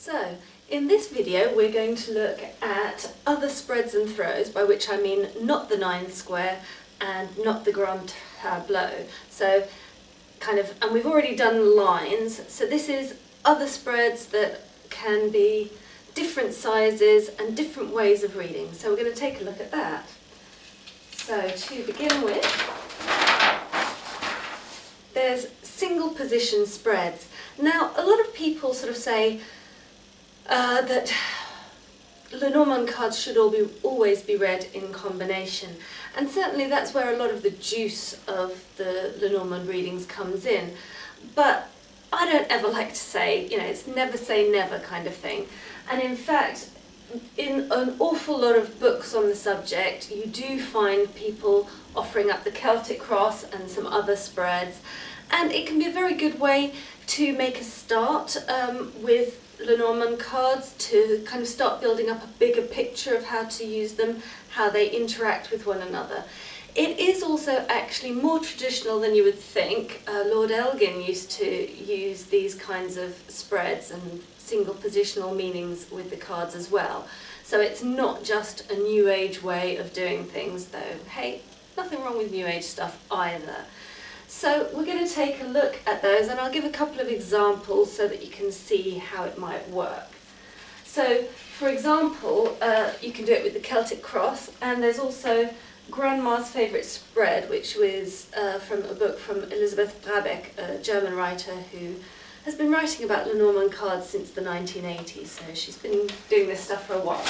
So, in this video we're going to look at other spreads and throws, by which I mean not the 9 square and not the Grand Tableau. So, and we've already done lines, so this is other spreads that can be different sizes and different ways of reading. So we're going to take a look at that. So to begin with, there's single position spreads. Now a lot of people sort of say that Lenormand cards should always be read in combination, and certainly that's where a lot of the juice of the Lenormand readings comes in. But I don't ever like to say, it's never say never kind of thing. And in fact, in an awful lot of books on the subject, you do find people offering up the Celtic Cross and some other spreads, and it can be a very good way to make a start with Lenormand cards, to kind of start building up a bigger picture of how to use them, how they interact with one another. It is also actually more traditional than you would think. Lord Elgin used to use these kinds of spreads and single positional meanings with the cards as well. So it's not just a New Age way of doing things, though. Hey, nothing wrong with New Age stuff either. So we're going to take a look at those, and I'll give a couple of examples so that you can see how it might work. So, for example, you can do it with the Celtic Cross, and there's also Grandma's favourite spread, which was from a book from Elizabeth Brabeck, a German writer who has been writing about Lenormand cards since the 1980s, so she's been doing this stuff for a while.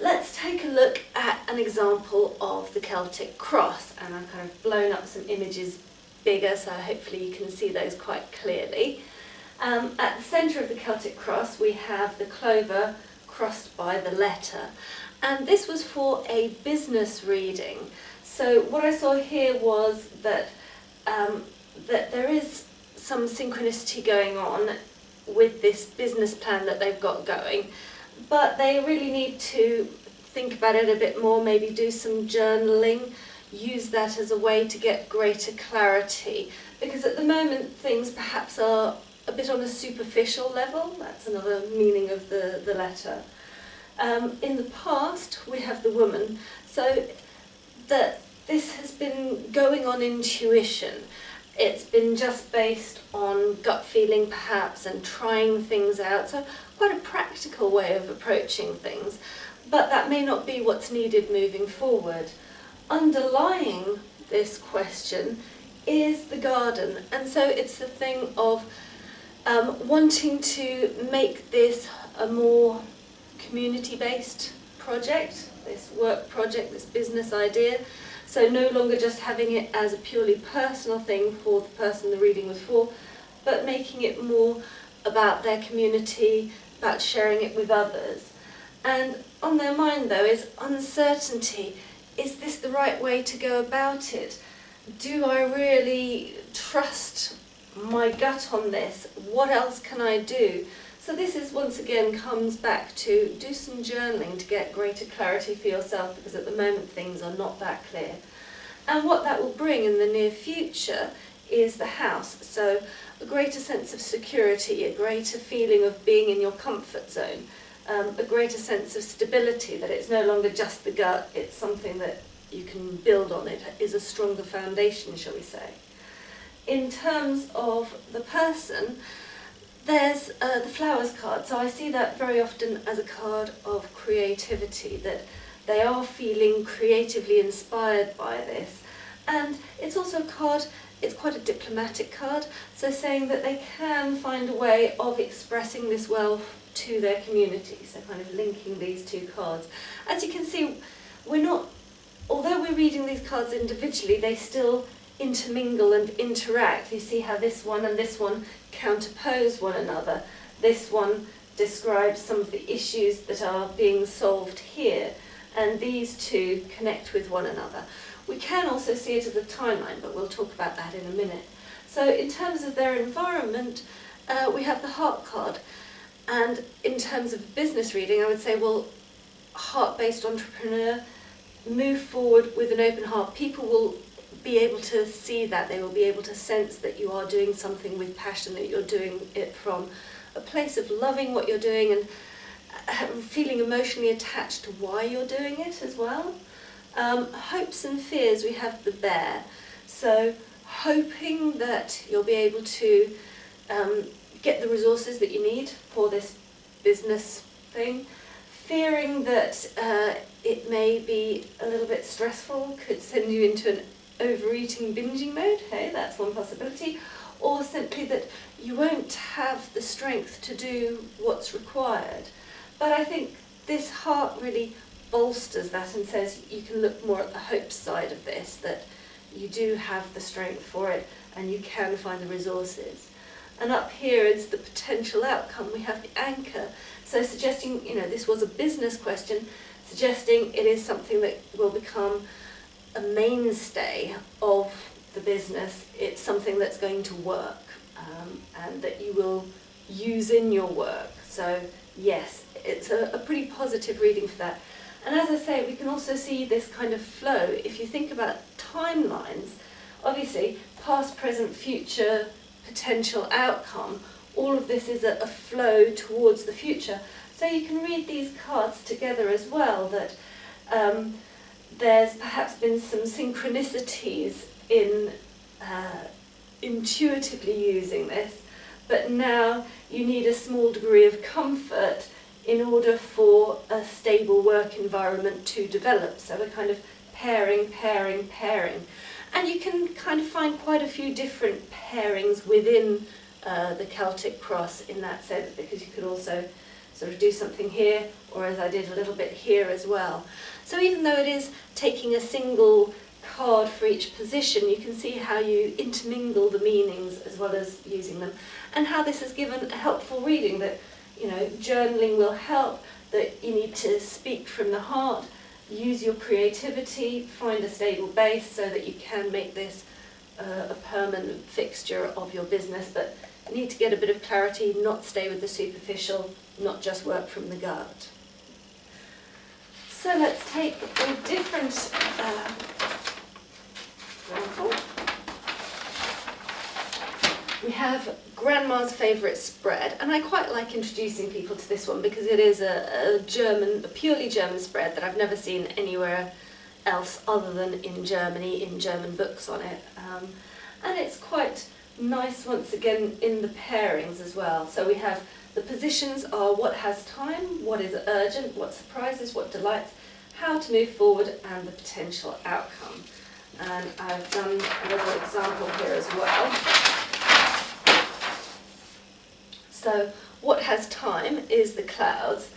Let's take a look at an example of the Celtic Cross, and I've kind of blown up some images bigger so hopefully you can see those quite clearly. At the centre of the Celtic Cross we have the clover crossed by the letter, and this was for a business reading. So what I saw here was that there is some synchronicity going on with this business plan that they've got going, but they really need to think about it a bit more, maybe do some journaling, use that as a way to get greater clarity, because at the moment things perhaps are a bit on a superficial level. That's another meaning of the letter. In the past we have the woman, so that this has been going on intuition. It's been just based on gut feeling perhaps, and trying things out, so quite a practical way of approaching things, but that may not be what's needed moving forward. Underlying this question is the garden, and so it's the thing of wanting to make this a more community-based project, this work project, this business idea. So no longer just having it as a purely personal thing for the person the reading was for, but making it more about their community, about sharing it with others. And on their mind though is uncertainty. Is this the right way to go about it? Do I really trust my gut on this? What else can I do? So this is once again comes back to do some journaling to get greater clarity for yourself, because at the moment things are not that clear. And what that will bring in the near future is the house. So a greater sense of security, a greater feeling of being in your comfort zone, a greater sense of stability, that it's no longer just the gut, it's something that you can build on. It is a stronger foundation, shall we say. In terms of the person, there's the flowers card. So I see that very often as a card of creativity, that they are feeling creatively inspired by this. And it's also a card, it's quite a diplomatic card, so saying that they can find a way of expressing this well to their community, so kind of linking these two cards. As you can see, although we're reading these cards individually, they still intermingle and interact. You see how this one and this one counterpose one another. This one describes some of the issues that are being solved here, and these two connect with one another. We can also see it as a timeline, but we'll talk about that in a minute. So in terms of their environment, we have the heart card, and in terms of business reading I would say, well, heart-based entrepreneur, move forward with an open heart. People will be able to see that, they will be able to sense that you are doing something with passion, that you're doing it from a place of loving what you're doing and feeling emotionally attached to why you're doing it as well. Hopes and fears, we have the bear. So hoping that you'll be able to get the resources that you need for this business thing. Fearing that it may be a little bit stressful, could send you into an overeating, binging mode. Hey, that's one possibility. Or simply that you won't have the strength to do what's required. But I think this heart really bolsters that and says you can look more at the hope side of this, that you do have the strength for it and you can find the resources. And up here is the potential outcome. We have the anchor. So suggesting, this was a business question, suggesting it is something that will become a mainstay of the business. It's something that's going to work and that you will use in your work. So yes, it's a pretty positive reading for that. And as I say, we can also see this kind of flow. If you think about timelines, obviously past, present, future, potential outcome, all of this is a flow towards the future. So you can read these cards together as well, that there's perhaps been some synchronicities in intuitively using this, but now you need a small degree of comfort in order for a stable work environment to develop. So we're kind of pairing. And you can kind of find quite a few different pairings within the Celtic cross in that sense, because you could also sort of do something here, or as I did a little bit here as well. So even though it is taking a single card for each position, you can see how you intermingle the meanings as well as using them, and how this has given a helpful reading that, journaling will help, that you need to speak from the heart, use your creativity, find a stable base so that you can make this a permanent fixture of your business, but you need to get a bit of clarity, not stay with the superficial, not just work from the gut. So let's take a different example. We have Grandma's favourite spread, and I quite like introducing people to this one because it is a purely German spread that I've never seen anywhere else other than in Germany, in German books on it. And it's quite nice once again in the pairings as well. So we have the positions are what has time, what is urgent, what surprises, what delights, how to move forward, and the potential outcome. And I've done a little example here as well. So what has time is the clouds.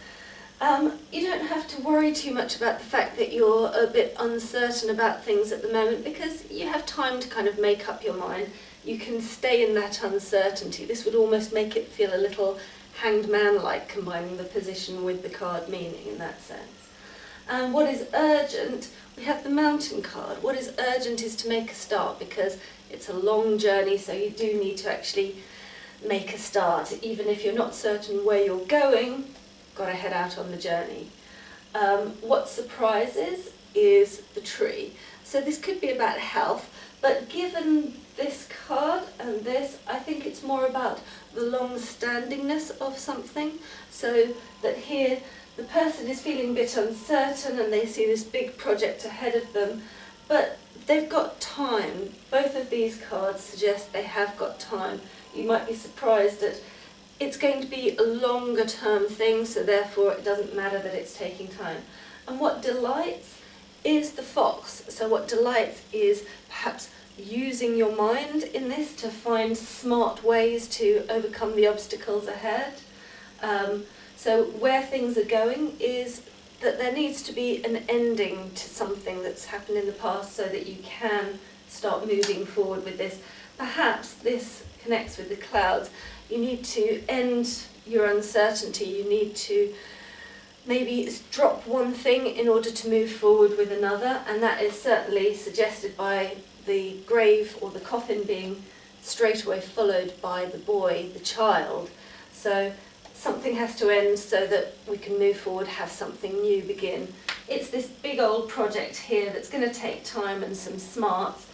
You don't have to worry too much about the fact that you're a bit uncertain about things at the moment, because you have time to kind of make up your mind. You can stay in that uncertainty. This would almost make it feel a little hanged man-like, combining the position with the card meaning in that sense. And what is urgent, we have the mountain card. What is urgent is to make a start, because it's a long journey, so you do need to actually make a start. Even if you're not certain where you're going, got to head out on the journey. What surprises is the tree. So this could be about health, but given this card and this, I think it's more about the long-standingness of something. So that here the person is feeling a bit uncertain and they see this big project ahead of them, but they've got time. Both of these cards suggest they have got time. You might be surprised that it's going to be a longer term thing, so therefore it doesn't matter that it's taking time. And what delights is the fox. So what delights is perhaps using your mind in this to find smart ways to overcome the obstacles ahead. So where things are going is that there needs to be an ending to something that's happened in the past so that you can start moving forward with this. Perhaps this connects with the clouds. You need to end your uncertainty. You need to maybe drop one thing in order to move forward with another, and that is certainly suggested by the grave or the coffin being straight away followed by the boy, the child. So something has to end so that we can move forward, have something new begin. It's this big old project here that's going to take time and some smarts,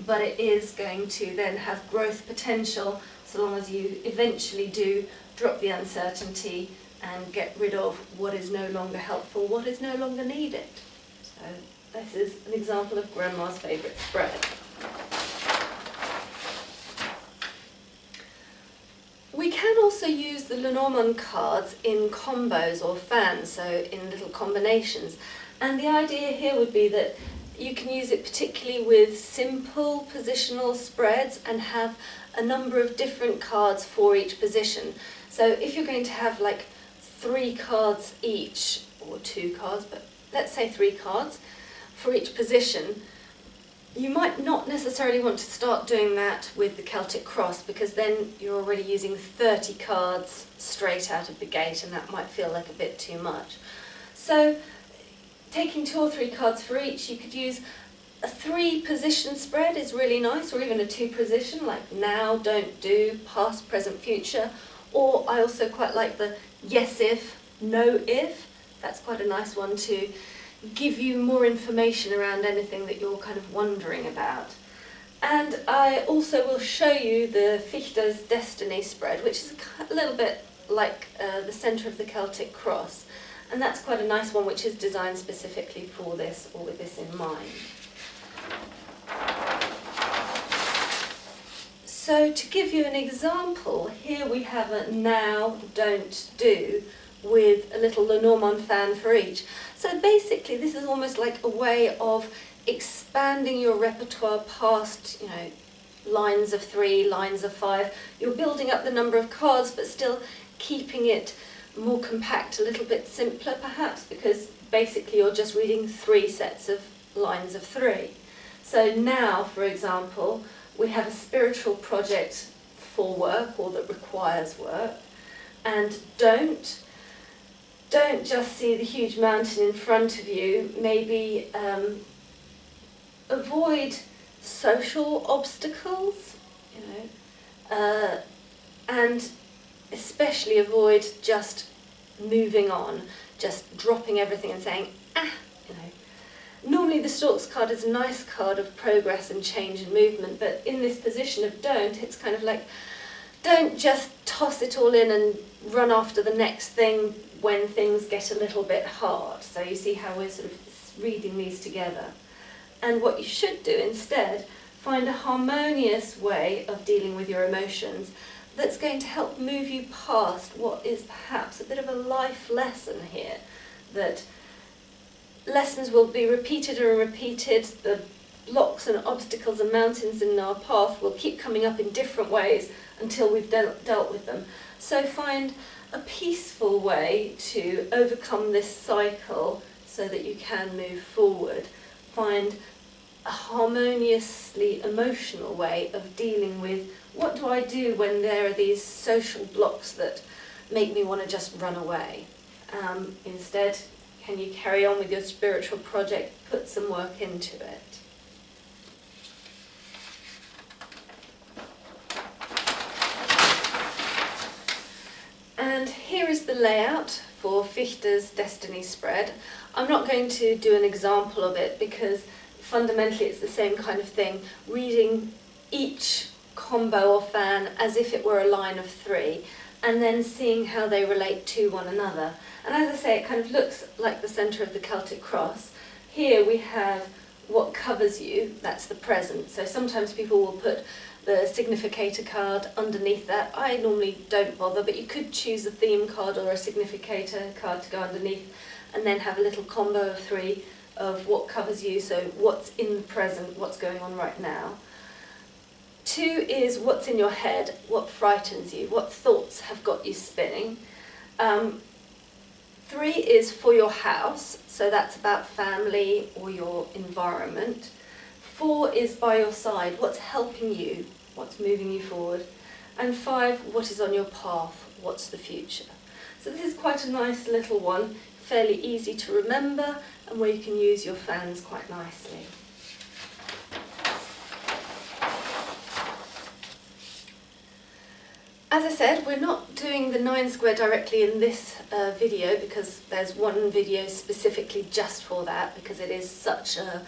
but it is going to then have growth potential so long as you eventually do drop the uncertainty and get rid of what is no longer helpful, what is no longer needed. So this is an example of Grandma's favourite spread. We can also use the Lenormand cards in combos or fans, so in little combinations. And the idea here would be that you can use it particularly with simple positional spreads and have a number of different cards for each position. So if you're going to have like 3 cards each, or 2 cards, but let's say 3 cards for each position, you might not necessarily want to start doing that with the Celtic cross, because then you're already using 30 cards straight out of the gate, and that might feel like a bit too much. So taking 2 or 3 cards for each, you could use a 3 position spread is really nice, or even a 2 position, like now, don't, do, past, present, future. Or I also quite like the yes if, no if. That's quite a nice one to give you more information around anything that you're kind of wondering about. And I also will show you the Fichte's Destiny spread, which is a little bit like the centre of the Celtic cross. And that's quite a nice one, which is designed specifically for this, or with this in mind. So to give you an example, here we have a now, don't, do, with a little Lenormand fan for each. So basically this is almost like a way of expanding your repertoire past, lines of 3, lines of 5. You're building up the number of cards, but still keeping it more compact, a little bit simpler perhaps, because basically you're just reading 3 sets of lines of 3. So now, for example, we have a spiritual project for work, or that requires work, and don't just see the huge mountain in front of you. Maybe avoid social obstacles, and especially avoid just moving on, just dropping everything and saying, Normally the Storks card is a nice card of progress and change and movement, but in this position of don't, it's kind of like, don't just toss it all in and run after the next thing when things get a little bit hard. So you see how we're sort of reading these together. And what you should do instead, find a harmonious way of dealing with your emotions that's going to help move you past what is perhaps a bit of a life lesson here, that lessons will be repeated and repeated. The blocks and obstacles and mountains in our path will keep coming up in different ways until we've dealt with them. So find a peaceful way to overcome this cycle so that you can move forward. Find a harmoniously emotional way of dealing with, what do I do when there are these social blocks that make me want to just run away? Instead, can you carry on with your spiritual project, put some work into it? And here is the layout for Fichte's Destiny spread. I'm not going to do an example of it because fundamentally it's the same kind of thing, reading each combo or fan as if it were a line of 3, and then seeing how they relate to one another. And as I say, it kind of looks like the centre of the Celtic cross. Here we have what covers you, that's the present. So sometimes people will put the significator card underneath that. I normally don't bother, but you could choose a theme card or a significator card to go underneath, and then have a little combo of 3 of what covers you, so what's in the present, what's going on right now. 2 is what's in your head, what frightens you, what thoughts have got you spinning. 3 is for your house, so that's about family or your environment. 4 is by your side, what's helping you, what's moving you forward. And 5, what is on your path, what's the future. So this is quite a nice little one, fairly easy to remember, and where you can use your fans quite nicely. As I said, we're not doing the 9 square directly in this video, because there's one video specifically just for that, because it is such a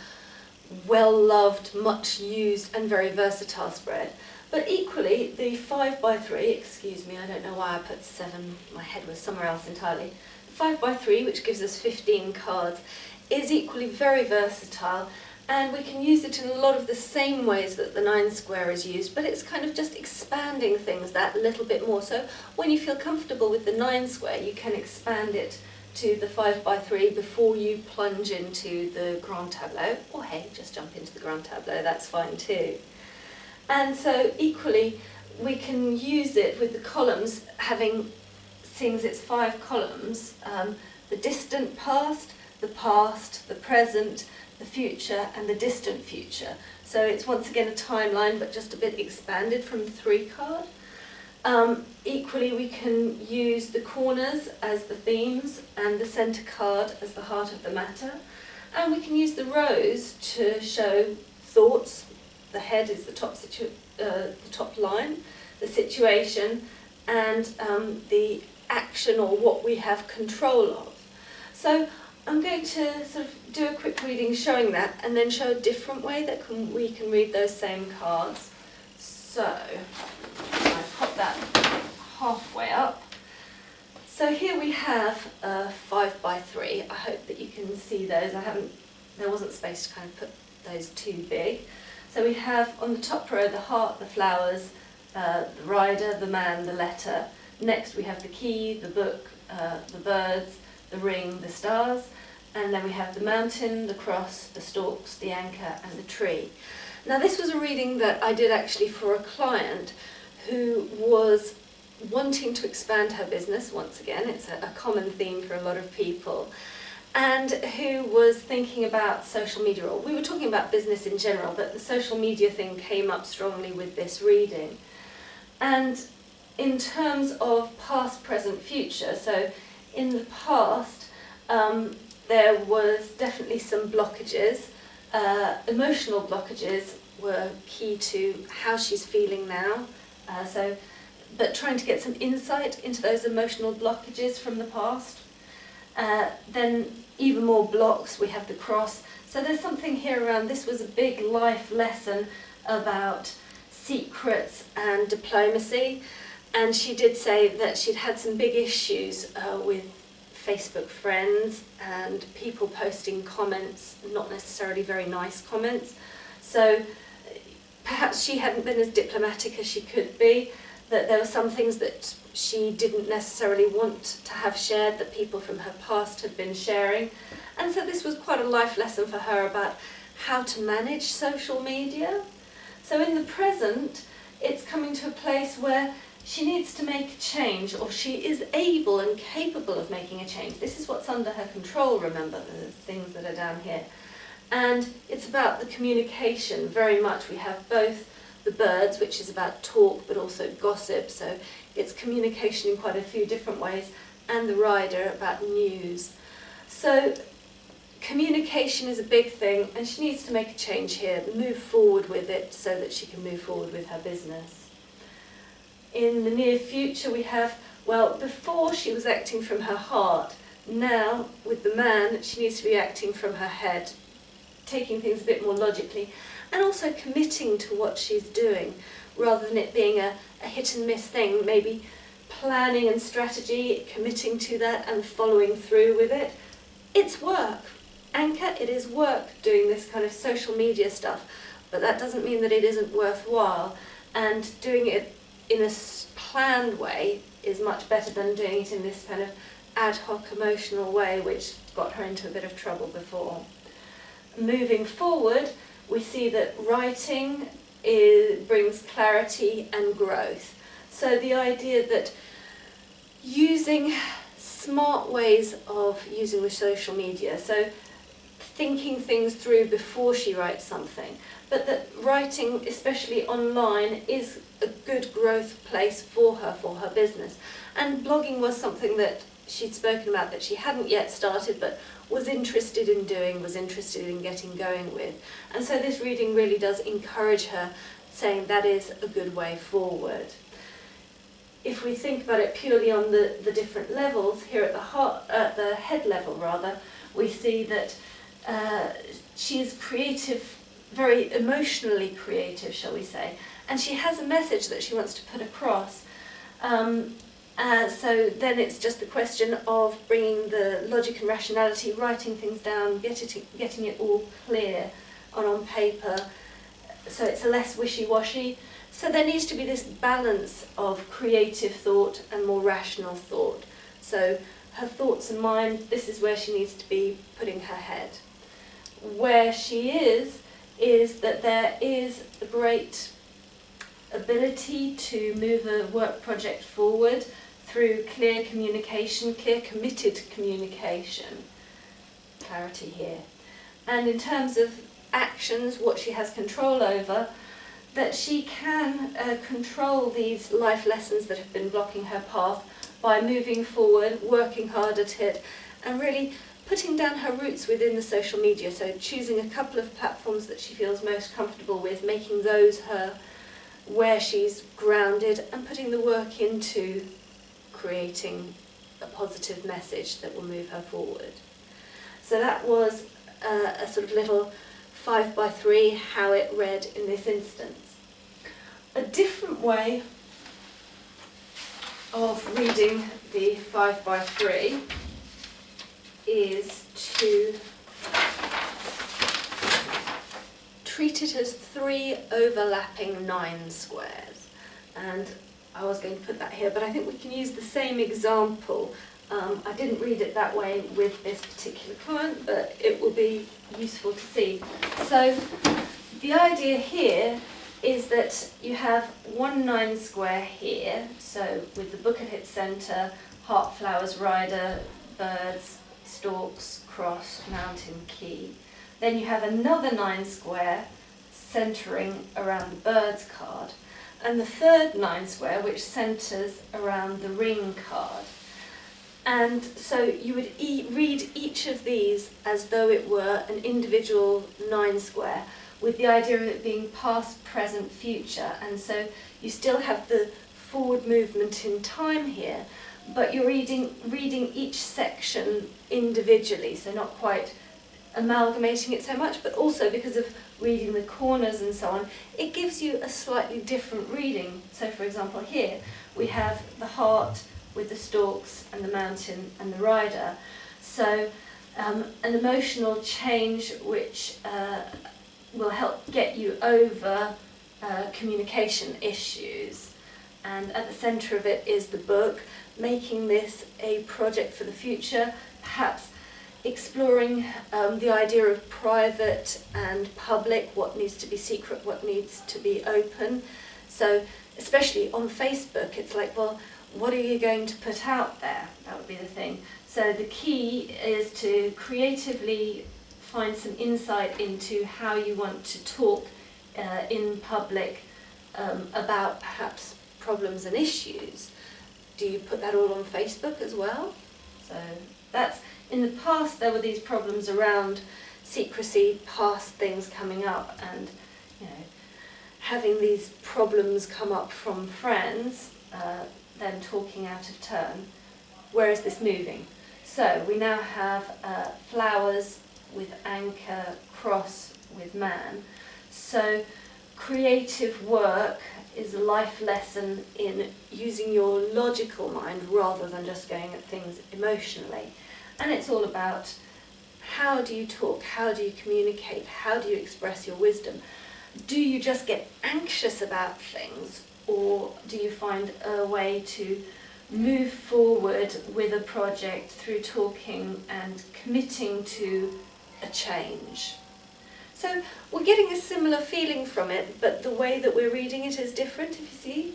well-loved, much-used and very versatile spread. But equally, the 5x3, excuse me, I don't know why I put 7, my head was somewhere else entirely. The 5x3, which gives us 15 cards, is equally very versatile, and we can use it in a lot of the same ways that the 9 square is used, but it's kind of just expanding things that little bit more. So when you feel comfortable with the 9 square, you can expand it to the 5x3 before you plunge into the Grand Tableau, or hey, just jump into the Grand Tableau, that's fine too. And so equally, we can use it with the columns, seeing as it's 5 columns, the distant past, the present, the future, and the distant future. So it's once again a timeline, but just a bit expanded from the 3 card. Equally, we can use the corners as the themes and the centre card as the heart of the matter. And we can use the rows to show thoughts. The head is the top line, the situation, and the action or what we have control of. So I'm going to sort of do a quick reading showing that, and then show a different way that we can read those same cards. So I pop that halfway up. So here we have a 5x3. I hope that you can see those. There wasn't space to kind of put those too big. So we have on the top row the heart, the flowers, the rider, the man, the letter. Next we have the key, the book, the birds, the ring, the stars. And then we have the mountain, the cross, the stalks, the anchor, and the tree. Now this was a reading that I did actually for a client who was wanting to expand her business. Once again, it's a common theme for a lot of people. And who was thinking about social media, or we were talking about business in general, but the social media thing came up strongly with this reading. And in terms of past, present, future, so in the past there was definitely some blockages. Emotional blockages were key to how she's feeling now, but trying to get some insight into those emotional blockages from the past. Then even more blocks, we have the cross. So there's something here around, this was a big life lesson about secrets and diplomacy. And she did say that she'd had some big issues with Facebook friends and people posting comments, not necessarily very nice comments. So perhaps she hadn't been as diplomatic as she could be, that there were some things that she didn't necessarily want to have shared that people from her past had been sharing. And so this was quite a life lesson for her about how to manage social media. So in the present, it's coming to a place where she needs to make a change, or she is able and capable of making a change. This is what's under her control, remember, the things that are down here. And it's about the communication very much. We have both the birds, which is about talk but also gossip, so it's communication in quite a few different ways, and the rider about news. So communication is a big thing, and she needs to make a change here, move forward with it so that she can move forward with her business. In the near future we have, well, before she was acting from her heart, now with the man she needs to be acting from her head, taking things a bit more logically, and also committing to what she's doing, rather than it being a hit and miss thing, maybe planning and strategy, committing to that and following through with it. It's work. Anchor, it is work doing this kind of social media stuff, but that doesn't mean that it isn't worthwhile, and doing it in a planned way is much better than doing it in this kind of ad hoc emotional way, which got her into a bit of trouble before. Moving forward, we see that writing brings clarity and growth. So the idea that using smart ways of using the social media, so thinking things through before she writes something, but that writing, especially online, is a good growth place for her business. And blogging was something that she'd spoken about that she hadn't yet started, but was interested in doing, was interested in getting going with. And so this reading really does encourage her, saying that is a good way forward. If we think about it purely on the different levels, here at the head level rather, we see that she is creative, very emotionally creative, shall we say, and she has a message that she wants to put across. So then it's just the question of bringing the logic and rationality, writing things down, getting it all clear on paper, so it's less wishy-washy. So there needs to be this balance of creative thought and more rational thought. So her thoughts and mind, this is where she needs to be putting her head. Where she is that there is a great ability to move a work project forward through clear communication, clear committed communication. Clarity here. And in terms of actions, what she has control over, that she can control these life lessons that have been blocking her path by moving forward, working hard at it, and really putting down her roots within the social media. So choosing a couple of platforms that she feels most comfortable with, making those her where she's grounded, and putting the work into creating a positive message that will move her forward. So that was a sort of little 5x3, how it read in this instance. A different way of reading the 5x3 is to treat it as 3 overlapping 9 squares. And I was going to put that here, but I think we can use the same example. I didn't read it that way with this particular client, but it will be useful to see. So the idea here is that you have 1 9 square here, so with the book at its centre, heart, flowers, rider, birds, stalks, cross, mountain, key. Then you have another 9 square centering around the birds card, and the third 9 square which centers around the ring card. And so you would read each of these as though it were an individual 9 square, with the idea of it being past, present, future. And so you still have the forward movement in time here, but you're reading each section individually, so not quite amalgamating it so much, but also because of reading the corners and so on, it gives you a slightly different reading. So for example here, we have the heart with the stalks and the mountain and the rider. So an emotional change which will help get you over communication issues. And at the centre of it is the book, making this a project for the future, perhaps exploring the idea of private and public, what needs to be secret, what needs to be open. So especially on Facebook, it's like, well, what are you going to put out there? That would be the thing. So the key is to creatively find some insight into how you want to talk in public about perhaps problems and issues. Do you put that all on Facebook as well? So that's, in the past there were these problems around secrecy, past things coming up, and having these problems come up from friends, then talking out of turn. Where is this moving? So we now have flowers with anchor, cross with man. So creative work is a life lesson in using your logical mind rather than just going at things emotionally. And it's all about how do you talk, how do you communicate, how do you express your wisdom? Do you just get anxious about things, or do you find a way to move forward with a project through talking and committing to a change? So we're getting a similar feeling from it, but the way that we're reading it is different, if you see.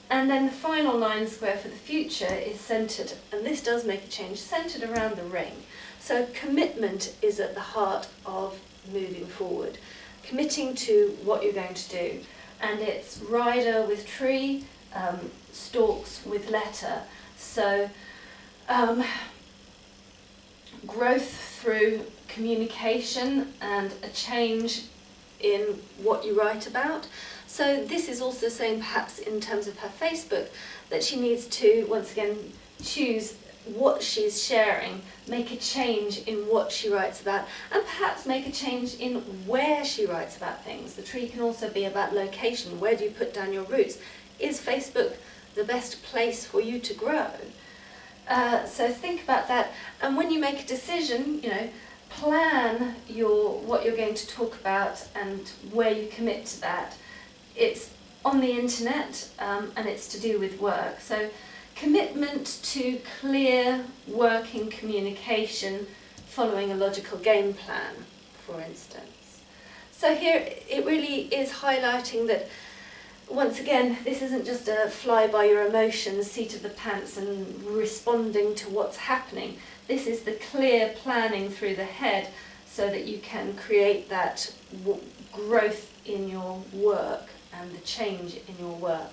And then the final 9 square for the future is centred, and this does make a change, centred around the ring. So commitment is at the heart of moving forward, committing to what you're going to do. And it's rider with tree, stalks with letter. So growth through communication and a change in what you write about. So this is also saying, perhaps in terms of her Facebook, that she needs to once again choose what she's sharing, make a change in what she writes about, and perhaps make a change in where she writes about things. The tree can also be about location. Where do you put down your roots? Is Facebook the best place for you to grow? So think about that, and when you make a decision, plan what you're going to talk about and where you commit to that. It's on the internet, and it's to do with work. So commitment to clear working communication following a logical game plan, for instance. So here it really is highlighting that, once again, this isn't just a fly by your emotions, seat of the pants and responding to what's happening. This is the clear planning through the head so that you can create that growth in your work and the change in your work.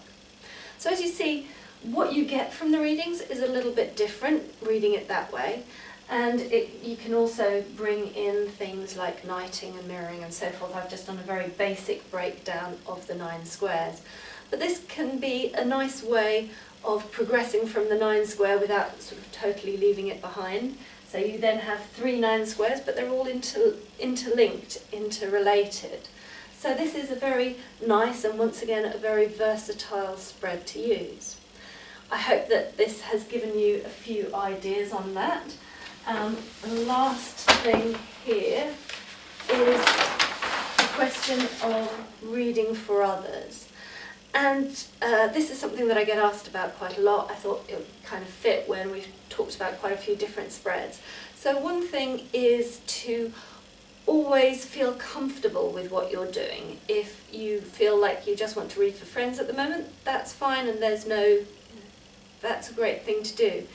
So as you see, what you get from the readings is a little bit different, reading it that way. And you can also bring in things like knighting and mirroring and so forth. I've just done a very basic breakdown of the 9 squares. But this can be a nice way of progressing from the 9 square without sort of totally leaving it behind. So you then have 3 9 squares, but they're all interlinked, interrelated. So this is a very nice and, once again, a very versatile spread to use. I hope that this has given you a few ideas on that. The last thing here is the question of reading for others. And this is something that I get asked about quite a lot. I thought it would kind of fit when we've talked about quite a few different spreads. So one thing is to always feel comfortable with what you're doing. If you feel like you just want to read for friends at the moment, that's fine, and that's a great thing to do.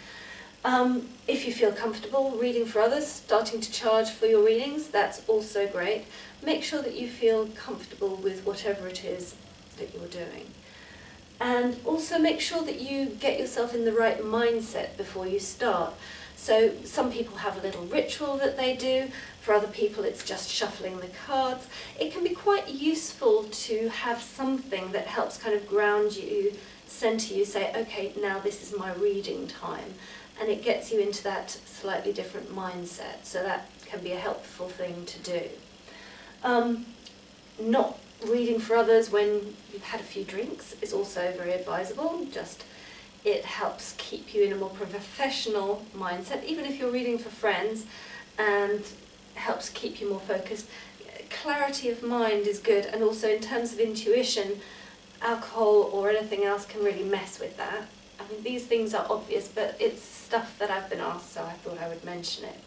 If you feel comfortable reading for others, starting to charge for your readings, that's also great. Make sure that you feel comfortable with whatever it is that you're doing. And also make sure that you get yourself in the right mindset before you start. So some people have a little ritual that they do. For other people, it's just shuffling the cards. It can be quite useful to have something that helps kind of ground you, center you, say, okay, now this is my reading time. And it gets you into that slightly different mindset. So that can be a helpful thing to do. Not reading for others when you've had a few drinks is also very advisable. It helps keep you in a more professional mindset, even if you're reading for friends, and helps keep you more focused. Clarity of mind is good, and also in terms of intuition, alcohol or anything else can really mess with that. I mean, these things are obvious, but it's stuff that I've been asked, so I thought I would mention it.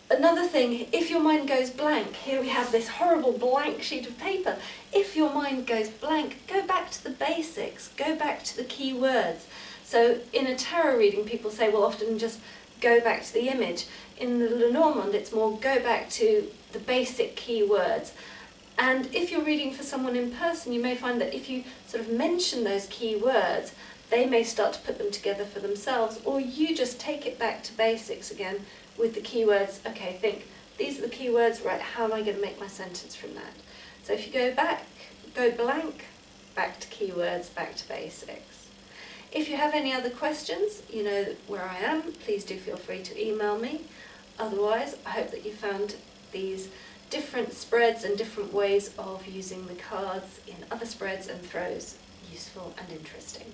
Another thing, if your mind goes blank, here we have this horrible blank sheet of paper. If your mind goes blank, go back to the basics, go back to the key words. So in a tarot reading, people say, well, often just go back to the image. In the Lenormand, it's more go back to the basic key words. And if you're reading for someone in person, you may find that if you sort of mention those key words, they may start to put them together for themselves, or you just take it back to basics again with the keywords. Okay, think, these are the keywords, right, how am I going to make my sentence from that? So if you go blank, back to keywords, back to basics. If you have any other questions, you know where I am, please do feel free to email me. Otherwise, I hope that you found these different spreads and different ways of using the cards in other spreads and throws useful and interesting.